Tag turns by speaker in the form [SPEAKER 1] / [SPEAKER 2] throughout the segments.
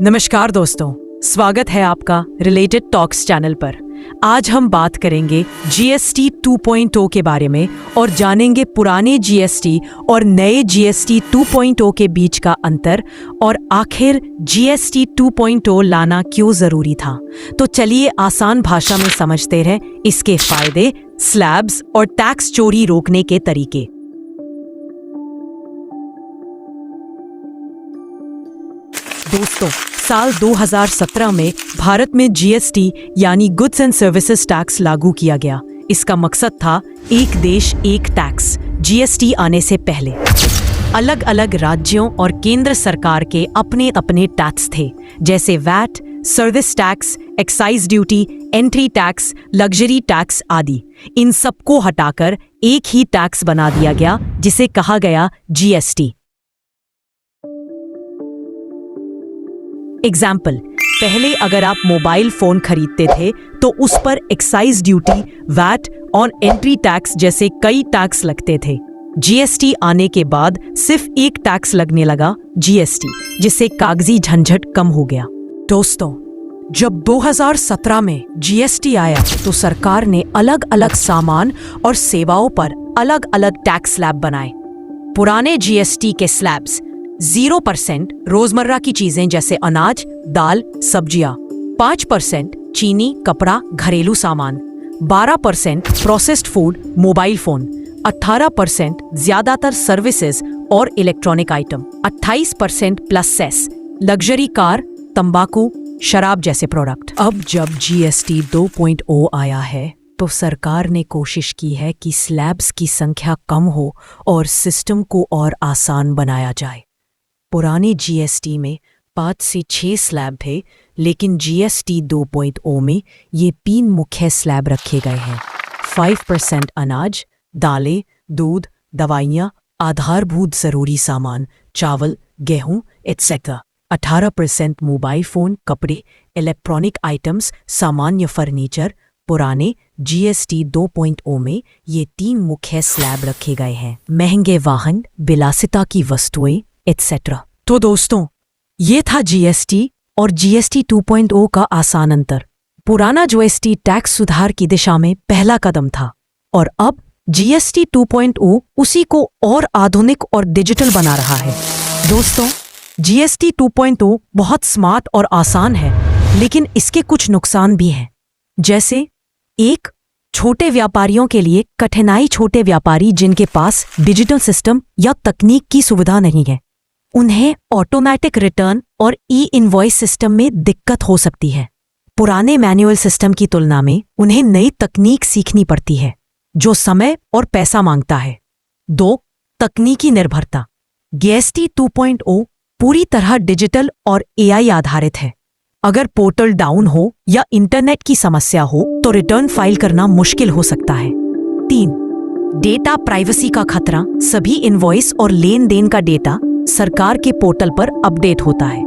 [SPEAKER 1] नमस्कार दोस्तों, स्वागत है आपका रिलेटेड टॉक्स चैनल पर। आज हम बात करेंगे जीएसटी 2.0 के बारे में और जानेंगे पुराने जीएसटी और नए जीएसटी 2.0 के बीच का अंतर और आखिर जीएसटी 2.0 लाना क्यों जरूरी था। तो चलिए आसान भाषा में समझते हैं इसके फायदे, स्लैब्स और टैक्स चोरी रोकने के तरीके। दोस्तों, साल 2017 में भारत में जीएसटी यानी गुड्स एंड सर्विसेज टैक्स लागू किया गया। इसका मकसद था एक देश एक टैक्स। जीएसटी आने से पहले अलग अलग राज्यों और केंद्र सरकार के अपने अपने टैक्स थे, जैसे VAT, service tax, excise duty, entry tax, luxury tax आदि। इन सबको हटाकर एक ही टैक्स बना दिया गया जिसे कहा गया जीएसटी। एग्जाम्पल, पहले अगर आप मोबाइल फोन खरीदते थे तो उस पर एक्साइज ड्यूटी, वैट और एंट्री टैक्स जैसे कई टैक्स लगते थे। जीएसटी आने के बाद सिर्फ एक टैक्स लगने लगा, जीएसटी, जिससे कागजी झंझट कम हो गया। दोस्तों, जब 2017 में जीएसटी आया तो सरकार ने अलग अलग सामान और सेवाओं पर अलग अलग टैक्स स्लैब बनाए। पुराने जीएसटी के स्लैब्स 0% रोजमर्रा की चीजें जैसे अनाज, दाल, सब्जियां, 5% चीनी, कपड़ा, घरेलू सामान, 12% प्रोसेस्ड फूड, मोबाइल फोन, 18% ज्यादातर सर्विसेज और electronic item, 28% plus cess, luxury car, तंबाकू, शराब जैसे प्रोडक्ट। अब जब जीएसटी 2.0 आया है तो सरकार ने कोशिश की है कि स्लैब्स की संख्या कम हो और सिस्टम को और आसान बनाया जाए। पुराने जीएसटी में 5 से 6 स्लैब थे, लेकिन जीएसटी 2.0 में ये 3 मुख्य स्लैब रखे गए हैं। 5% अनाज, दालें, दूध, दवाइयाँ, आधारभूत जरूरी सामान, चावल, गेहूं एटसेट्रा। 18% मोबाइल फोन, कपड़े, इलेक्ट्रॉनिक आइटम्स, सामान्य फर्नीचर। पुराने जीएसटी 2.0 में ये 3 मुख्य स्लैब रखे गए हैं। महंगे वाहन, विलासिता की वस्तुएं एटसेट्रा। तो दोस्तों, ये था जीएसटी और जीएसटी 2.0 का आसान अंतर। पुराना जीएसटी टैक्स सुधार की दिशा में पहला कदम था और अब जीएसटी 2.0 उसी को और आधुनिक और डिजिटल बना रहा है। दोस्तों, जीएसटी 2.0 बहुत स्मार्ट और आसान है, लेकिन इसके कुछ नुकसान भी हैं। जैसे एक, छोटे व्यापारियों के लिए कठिनाई। छोटे व्यापारी जिनके पास डिजिटल सिस्टम या तकनीक की सुविधा नहीं है, उन्हें ऑटोमेटिक रिटर्न और ई इनवॉइस सिस्टम में दिक्कत हो सकती है। पुराने मैनुअल सिस्टम की तुलना में उन्हें नई तकनीक सीखनी पड़ती है, जो समय और पैसा मांगता है। 2, तकनीकी निर्भरता। जीएसटी 2.0 पूरी तरह डिजिटल और एआई आधारित है। अगर पोर्टल डाउन हो या इंटरनेट की समस्या हो तो रिटर्न फाइल करना मुश्किल हो सकता है। 3, डेटा प्राइवेसी का खतरा। सभी इनवॉइस और लेन देन का डेटा सरकार के पोर्टल पर अपडेट होता है।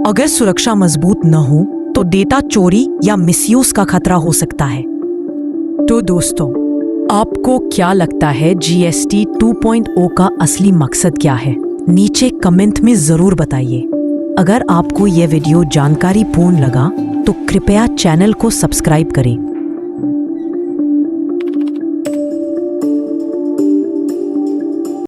[SPEAKER 1] अगर सुरक्षा मजबूत न हो तो डेटा चोरी या मिसयूज का खतरा हो सकता है। तो दोस्तों, आपको क्या लगता है जीएसटी 2.0 का असली मकसद क्या है? नीचे कमेंट में जरूर बताइए। अगर आपको यह वीडियो जानकारीपूर्ण लगा तो कृपया चैनल को सब्सक्राइब करें